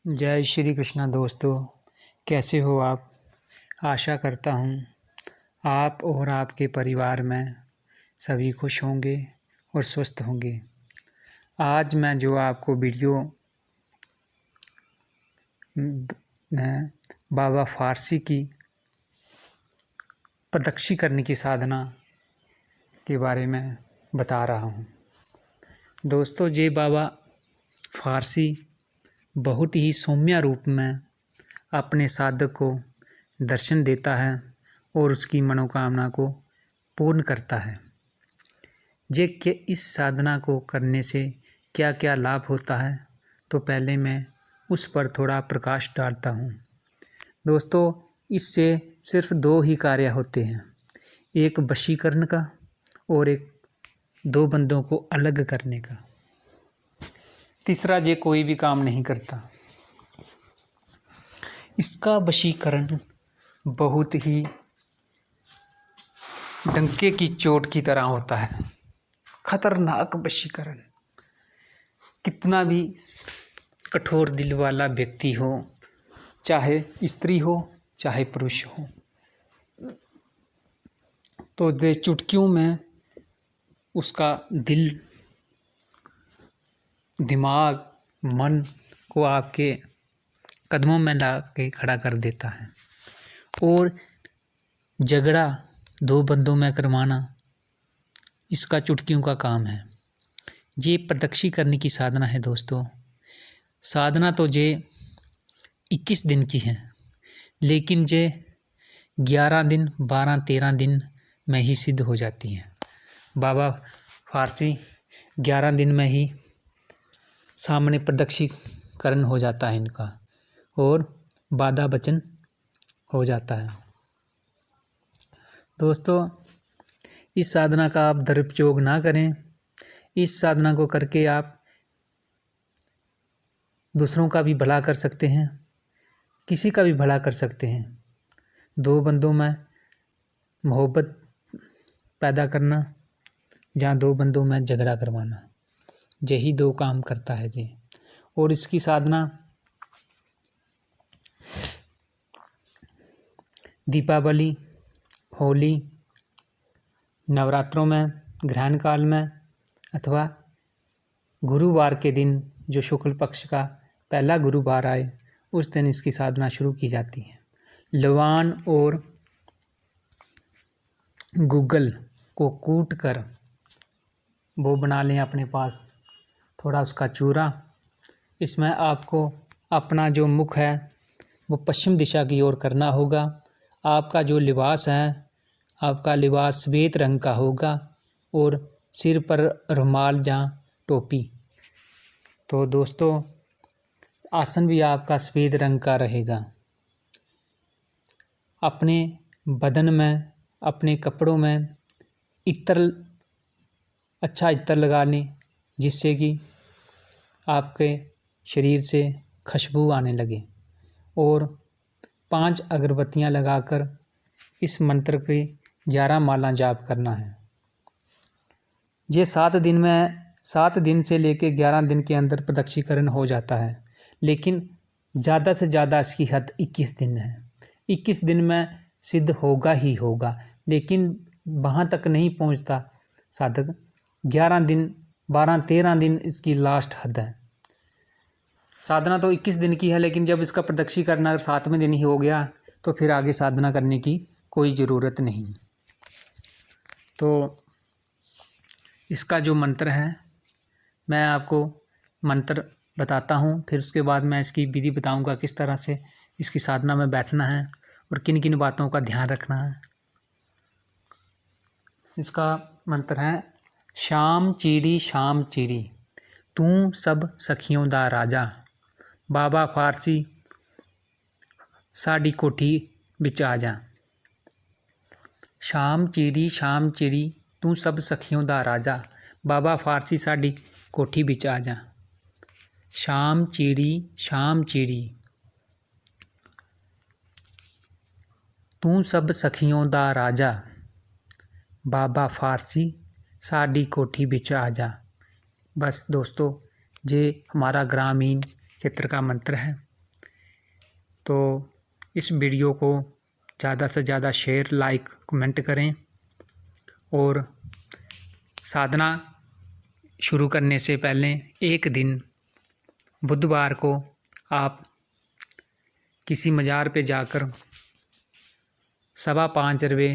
जय श्री कृष्णा दोस्तों, कैसे हो आप। आशा करता हूँ आप और आपके परिवार में सभी खुश होंगे और स्वस्थ होंगे। आज मैं जो आपको वीडियो में बाबा फारसी की प्रदक्षिण करने की साधना के बारे में बता रहा हूँ। दोस्तों, ये बाबा फारसी बहुत ही सौम्य रूप में अपने साधक को दर्शन देता है और उसकी मनोकामना को पूर्ण करता है। इस साधना को करने से क्या क्या लाभ होता है, तो पहले मैं उस पर थोड़ा प्रकाश डालता हूँ। दोस्तों, इससे सिर्फ दो ही कार्य होते हैं, एक वशीकरण का और एक दो बंदों को अलग करने का। तीसरा ये कोई भी काम नहीं करता। इसका वशीकरण बहुत ही डंके की चोट की तरह होता है, खतरनाक वशीकरण। कितना भी कठोर दिल वाला व्यक्ति हो, चाहे स्त्री हो चाहे पुरुष हो, तो दे चुटकियों में उसका दिल, दिमाग, मन को आपके कदमों में ला के खड़ा कर देता है। और झगड़ा दो बंदों में करवाना इसका चुटकियों का काम है। ये प्रदक्षिण करने की साधना है दोस्तों। साधना तो ये 21 दिन की है, लेकिन ये 11 दिन 12-13 दिन में ही सिद्ध हो जाती है। बाबा फारसी 11 दिन में ही सामने प्रदक्षिणकरण हो जाता है इनका, और बाधा वचन हो जाता है। दोस्तों, इस साधना का आप दुरुपयोग ना करें। इस साधना को करके आप दूसरों का भी भला कर सकते हैं, किसी का भी भला कर सकते हैं। दो बंदों में मोहब्बत पैदा करना, जहाँ दो बंदों में झगड़ा करवाना, यही दो काम करता है जी। और इसकी साधना दीपावली, होली, नवरात्रों में, ग्रहण काल में, अथवा गुरुवार के दिन जो शुक्ल पक्ष का पहला गुरुवार आए, उस दिन इसकी साधना शुरू की जाती है। लवान और गूगल को कूट कर वो बना लें अपने पास, थोड़ा उसका चूरा। इसमें आपको अपना जो मुख है वो पश्चिम दिशा की ओर करना होगा। आपका जो लिबास है, आपका लिबास श्वेत रंग का होगा और सिर पर रुमाल या टोपी। तो दोस्तों, आसन भी आपका श्वेत रंग का रहेगा। अपने बदन में, अपने कपड़ों में इत्र, अच्छा इत्र लगा लें, जिससे कि आपके शरीर से खुशबू आने लगे। और 5 अगरबत्तियां लगाकर इस मंत्र की 11 माला जाप करना है। ये 7 दिन से लेकर 11 दिन के अंदर प्रदक्षिणकरण हो जाता है, लेकिन ज़्यादा से ज़्यादा इसकी हद 21 दिन है। 21 दिन में सिद्ध होगा ही होगा, लेकिन वहाँ तक नहीं पहुँचता साधक। 11 दिन 12-13 दिन इसकी लास्ट हद है। साधना तो 21 दिन की है, लेकिन जब इसका प्रदक्षिण करना अगर 7वें दिन ही हो गया, तो फिर आगे साधना करने की कोई ज़रूरत नहीं। तो इसका जो मंत्र है, मैं आपको मंत्र बताता हूँ, फिर उसके बाद मैं इसकी विधि बताऊँगा किस तरह से इसकी साधना में बैठना है और किन किन बातों का ध्यान रखना है। इसका मंत्र है, शाम चीड़ी तू सब सखियों दा राजा, बाबा फारसी साड़ी कोठी बिच आ जा। शाम चिड़ी तू सब सखियों दा राजा, बाबा फारसी साड़ी कोठी बिच आ जा। शाम चिड़ी तू सब सखियों दा राजा, बाबा फारसी साड़ी कोठी बिच आ जा। बस दोस्तों, ये हमारा ग्रामीण क्षेत्र का मंत्र है। तो इस वीडियो को ज़्यादा से ज़्यादा शेयर, लाइक, कमेंट करें। और साधना शुरू करने से पहले एक दिन बुधवार को आप किसी मज़ार पे जाकर 5.25 रुपये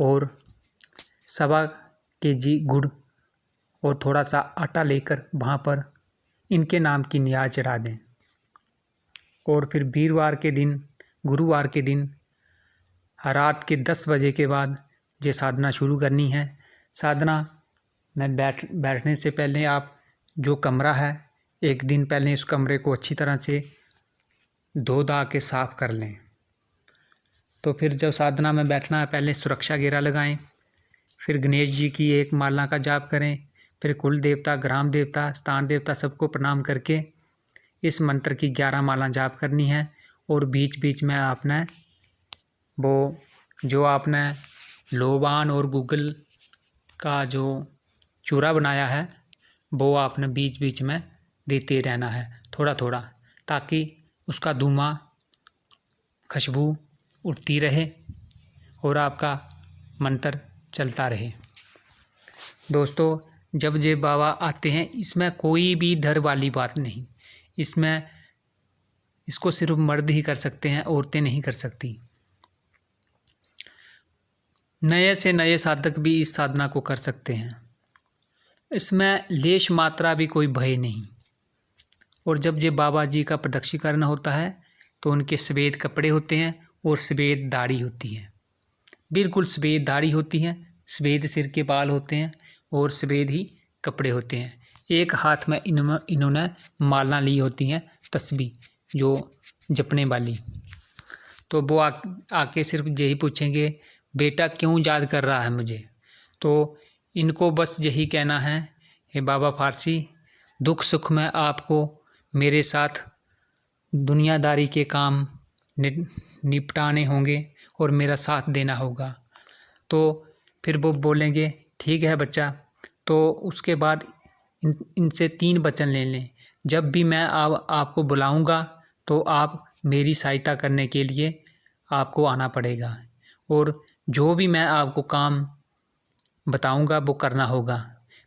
और 1.25 kg गुड़ और थोड़ा सा आटा लेकर वहाँ पर इनके नाम की नियाज चढ़ा दें। और फिर वीरवार के दिन, गुरुवार के दिन रात के 10 बजे के बाद ये साधना शुरू करनी है। साधना में बैठने से पहले आप जो कमरा है, एक दिन पहले उस कमरे को अच्छी तरह से धो धा के साफ़ कर लें। तो फिर जब साधना में बैठना है, पहले सुरक्षा घेरा लगाएं, फिर गणेश जी की एक माला का जाप करें, फिर कुल देवता, ग्राम देवता, स्थान देवता सबको प्रणाम करके इस मंत्र की 11 माला जाप करनी है। और बीच बीच में आपने वो जो आपने लोबान और गूगल का जो चूरा बनाया है वो आपने बीच बीच में देते रहना है, थोड़ा थोड़ा, ताकि उसका धुआं, खुशबू उठती रहे और आपका मंत्र चलता रहे। दोस्तों, जब ये बाबा आते हैं, इसमें कोई भी डर वाली बात नहीं। इसको सिर्फ मर्द ही कर सकते हैं, औरतें नहीं कर सकती। नए से नए साधक भी इस साधना को कर सकते हैं। इसमें लेश मात्रा भी कोई भय नहीं। और जब ये बाबा जी का प्रदक्षिणीकरण होता है तो उनके सफ़ेद कपड़े होते हैं और सफ़ेद दाढ़ी होती है, बिल्कुल सफ़ेद दाढ़ी होती है, सफ़ेद सिर के बाल होते हैं और सफ़ेद ही कपड़े होते हैं। एक हाथ में इन्होंने माला ली होती हैं, तस्बीह जो जपने वाली। तो वो आके सिर्फ यही पूछेंगे, बेटा क्यों याद कर रहा है मुझे। तो इनको बस यही कहना है, हे बाबा फारसी, दुख सुख में आपको मेरे साथ दुनियादारी के काम निपटाने होंगे और मेरा साथ देना होगा। तो फिर वो बोलेंगे, ठीक है बच्चा। तो उसके बाद इनसे 3 वचन ले लें। जब भी मैं आपको बुलाऊंगा तो आप मेरी सहायता करने के लिए आपको आना पड़ेगा, और जो भी मैं आपको काम बताऊंगा वो करना होगा।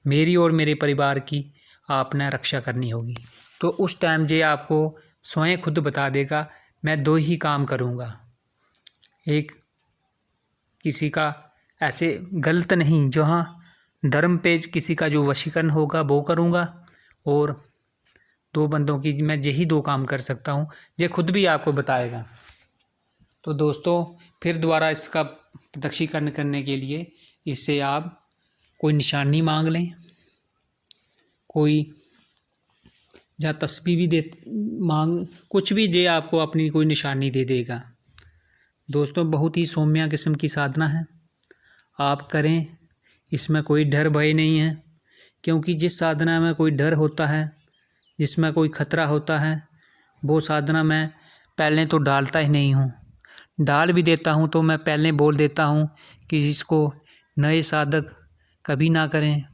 मेरी और मेरे परिवार की आपने रक्षा करनी होगी। तो उस टाइम जे आपको स्वयं खुद बता देगा, मैं 2 ही काम करूंगा। एक, किसी का ऐसे गलत नहीं, जो हाँ धर्म पे किसी का जो वशीकरण होगा वो करूंगा, और 2 बंदों की मैं यही 2 काम कर सकता हूँ। ये खुद भी आपको बताएगा। तो दोस्तों, फिर दोबारा इसका प्रदक्षिणीकरण करने के लिए इससे आप कोई निशानी मांग लें, कोई या तस्बीह भी दे मांग, कुछ भी दे, आपको अपनी कोई निशानी दे देगा। दोस्तों, बहुत ही सौम्य किस्म की साधना है, आप करें, इसमें कोई डर भय नहीं है। क्योंकि जिस साधना में कोई डर होता है, जिसमें कोई खतरा होता है, वो साधना मैं पहले तो डालता ही नहीं हूँ। डाल भी देता हूँ तो मैं पहले बोल देता हूँ कि इसको नए साधक कभी ना करें।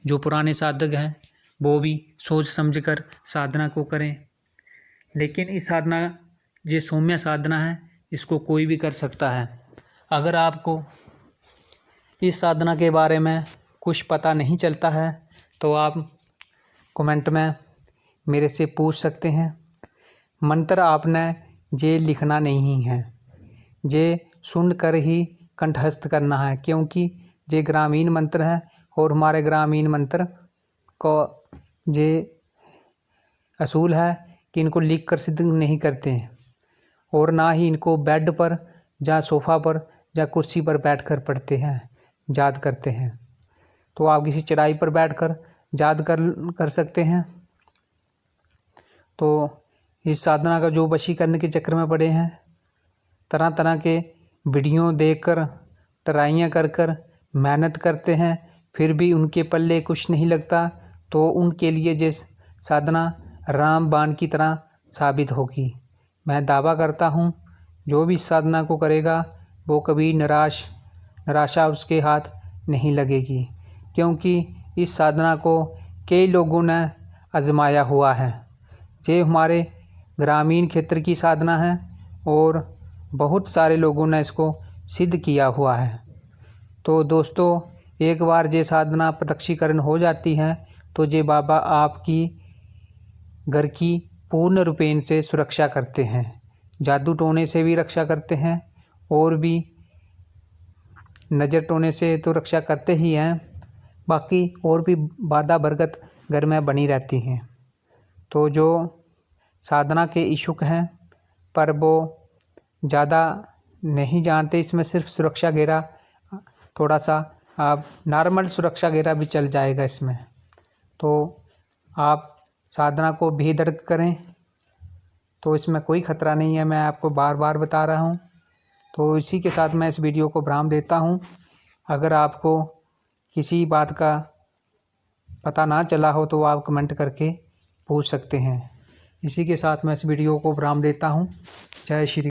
जो पुराने साधक हैं वो भी सोच समझ कर साधना को करें। लेकिन इस साधना, ये सौम्य साधना है, इसको कोई भी कर सकता है। अगर आपको इस साधना के बारे में कुछ पता नहीं चलता है तो आप कमेंट में मेरे से पूछ सकते हैं। मंत्र आपने ये लिखना नहीं है, ये सुनकर ही कंठस्थ करना है, क्योंकि ये ग्रामीण मंत्र है और हमारे ग्रामीण मंत्र को ये असूल है कि इनको लिख कर सिद्ध नहीं करते हैं, और ना ही इनको बेड पर या सोफ़ा पर या कुर्सी पर बैठकर पढ़ते हैं, याद करते हैं। तो आप किसी चटाई पर बैठकर याद कर सकते हैं। तो इस साधना का जो वशीकरण के चक्कर में पड़े हैं, तरह तरह के वीडियो देखकर, ट्राइयाँ कर मेहनत करते हैं, फिर भी उनके पल्ले कुछ नहीं लगता, तो उनके लिए ये साधना रामबाण की तरह साबित होगी। मैं दावा करता हूँ, जो भी इस साधना को करेगा वो कभी निराशा उसके हाथ नहीं लगेगी, क्योंकि इस साधना को कई लोगों ने आजमाया हुआ है। ये हमारे ग्रामीण क्षेत्र की साधना है और बहुत सारे लोगों ने इसको सिद्ध किया हुआ है। तो दोस्तों, एक बार ये साधना प्रत्यक्षीकरण हो जाती है तो ये बाबा आपकी घर की पूर्ण रूपेण से सुरक्षा करते हैं। जादू टोने से भी रक्षा करते हैं और भी नज़र टोने से तो रक्षा करते ही हैं, बाकी और भी बाधा बरगत घर में बनी रहती हैं। तो जो साधना के इच्छुक हैं पर वो ज़्यादा नहीं जानते, इसमें सिर्फ सुरक्षा घेरा, थोड़ा सा आप नॉर्मल सुरक्षा घेरा भी चल जाएगा इसमें। तो आप साधना को बेधड़क करें, तो इसमें कोई ख़तरा नहीं है, मैं आपको बार बार बता रहा हूँ। तो इसी के साथ मैं इस वीडियो को विराम देता हूँ। अगर आपको किसी बात का पता ना चला हो तो आप कमेंट करके पूछ सकते हैं। इसी के साथ मैं इस वीडियो को विराम देता हूँ। जय श्री